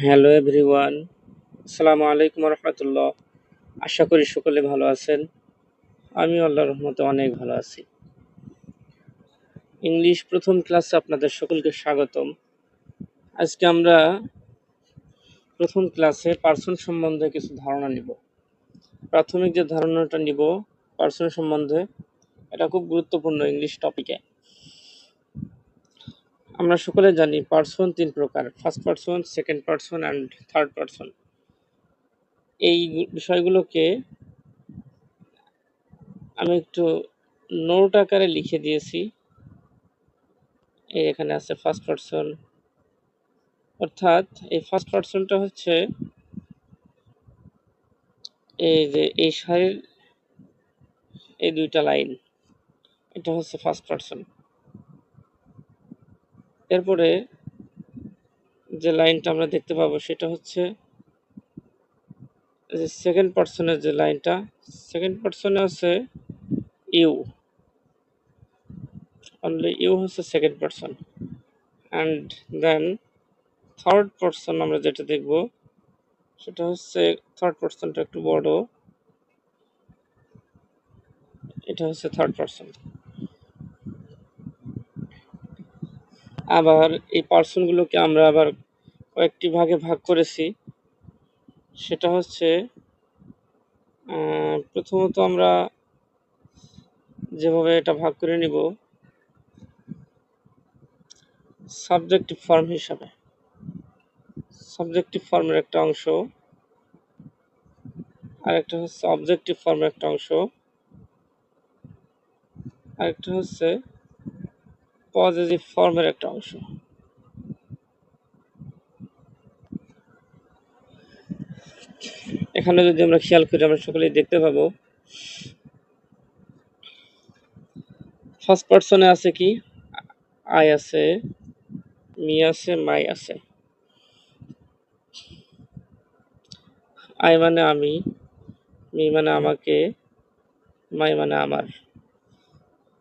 Hello everyone, আসসালামু আলাইকুম রহমতুল্লাহ। আশা করি সকলে ভালো আছেন। আমি আল্লাহর রহমতে অনেক ভালো আছি। ইংলিশ প্রথম ক্লাসে আপনাদের সকলকে স্বাগতম। আজকে আমরা প্রথম ক্লাসে পার্সন সম্বন্ধে কিছু ধারণা নিব। প্রাথমিক যে ধারণাটা নিব পার্সন সম্বন্ধে, এটা খুব গুরুত্বপূর্ণ ইংলিশ টপিকে। আমরা সকলে জানি পার্সন তিন প্রকার: first person, second person and third person. এই বিষয়গুলোকে আমি একটু নোট আকারে লিখে দিয়েছি। এখানে আছে ফার্স্ট পার্সন, অর্থাৎ এই ফার্স্ট পার্সনটা হচ্ছে এই যে এই সারির এই দুইটা লাইন, এটা হচ্ছে ফার্স্ট পার্সন। এরপরে যে লাইনটা আমরা দেখতে পাবো সেটা হচ্ছে যে সেকেন্ড পার্সনের যে লাইনটা, সেকেন্ড পার্সনে আছে ইউ, অনলি ইউ হচ্ছে second person. And then third person আমরা যেটা দেখব সেটা হচ্ছে থার্ড পার্সনটা একটু বড়, এটা হচ্ছে থার্ড পার্সন। আবার এই পার্সনগুলোকে আমরা আবার কয়েকটি ভাগে ভাগ করেছি। সেটা হচ্ছে প্রথমত আমরা যেভাবে এটা ভাগ করে নিব সাবজেক্টিভ ফর্ম হিসাবে। সাবজেক্টিভ ফর্মের একটা অংশ, আর একটা হচ্ছে অবজেক্টিভ ফর্মের একটা অংশ, আর একটা হচ্ছে পজিটিভ ফর্মের একটা অংশ। এখানে যদি আমরা খেয়াল করি আমরা সকলেই দেখতে পাবো ফার্স্ট পার্সনে আছে কি, আই আছে, মি আছে, মাই আছে। আই মানে আমি, মি মানে আমাকে, মাই মানে আমার,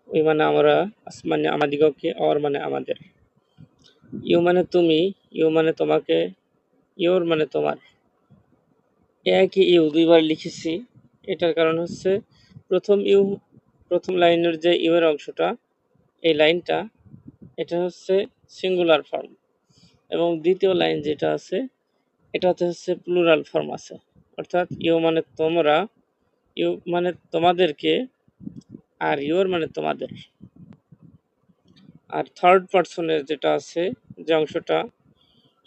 ওই মানে আমরা, আস মানে আমাদিগকে, অর মানে আমাদের। ইউ মানে তুমি, ইউ মানে তোমাকে, ইউর মানে তোমার। একই ইউ দুইবার লিখেছি, এটার কারণ হচ্ছে প্রথম লাইনের যে ইউ এর অংশটা, এই লাইনটা, এটা হচ্ছে সিঙ্গুলার ফর্ম, এবং দ্বিতীয় লাইন যেটা আছে এটাতে হচ্ছে প্লুরাল ফর্ম আছে, অর্থাৎ ইউ মানে তোমরা, ইউ মানে তোমাদেরকে, আর ইউর মানে তোমাদের। আর থার্ড পার্সনের যেটা আছে যে অংশটা,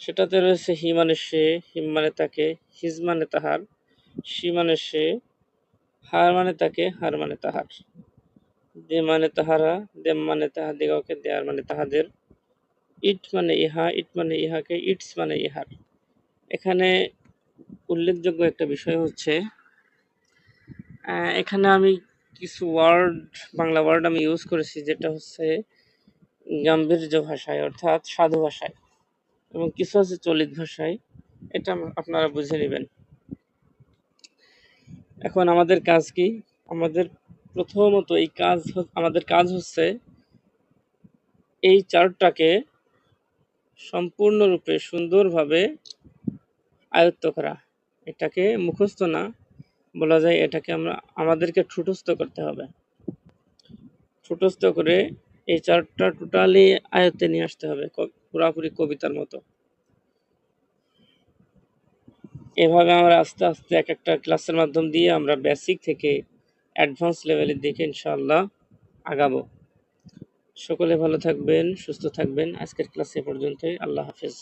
সেটাতে রয়েছে হি মানে সে, হিম মানে তাকে, হিজ মানে তাহার, সি মানে সে, হার মানে তাকে, হার মানে তাহার, দে মানে তাহারা, দেম মানে তাহাদিগকে, দেয়ার মানে তাহাদের, ইট মানে ইহা, ইট মানে ইহাকে, ইটস মানে ইহার। এখানে উল্লেখযোগ্য একটা বিষয় হচ্ছে এখানে আমি কিছু বাংলা ওয়ার্ড আমি ইউজ করেছি যেটা হচ্ছে গাম্ভীর্য ভাষায়, অর্থাৎ সাধু ভাষায়, এবং কিছু আছে চলিত ভাষায়। এটা আপনারা বুঝে নেবেন। এখন আমাদের কাজ কি? আমাদের প্রথমত আমাদের কাজ হচ্ছে এই চার্টটাকে সম্পূর্ণরূপে সুন্দরভাবে আয়ত্ত করা। এটাকে মুখস্থ না বলা যায়, এটাকে আমাদেরকে ঠুটস্থ করতে হবে। ঠুটস্থ করে এই চার্টটা টোটালি আয়ত্তে নিয়ে আসতে হবে, পুরাপুরি কবিতার মতো। এভাবে আমরা আস্তে আস্তে এক একটা ক্লাসের মাধ্যম দিয়ে আমরা বেসিক থেকে অ্যাডভান্স লেভেলের দিকে ইনশাআল্লাহ আগাবো। সকলে ভালো থাকবেন, সুস্থ থাকবেন। আজকের ক্লাস এ পর্যন্তই। আল্লাহ হাফেজ।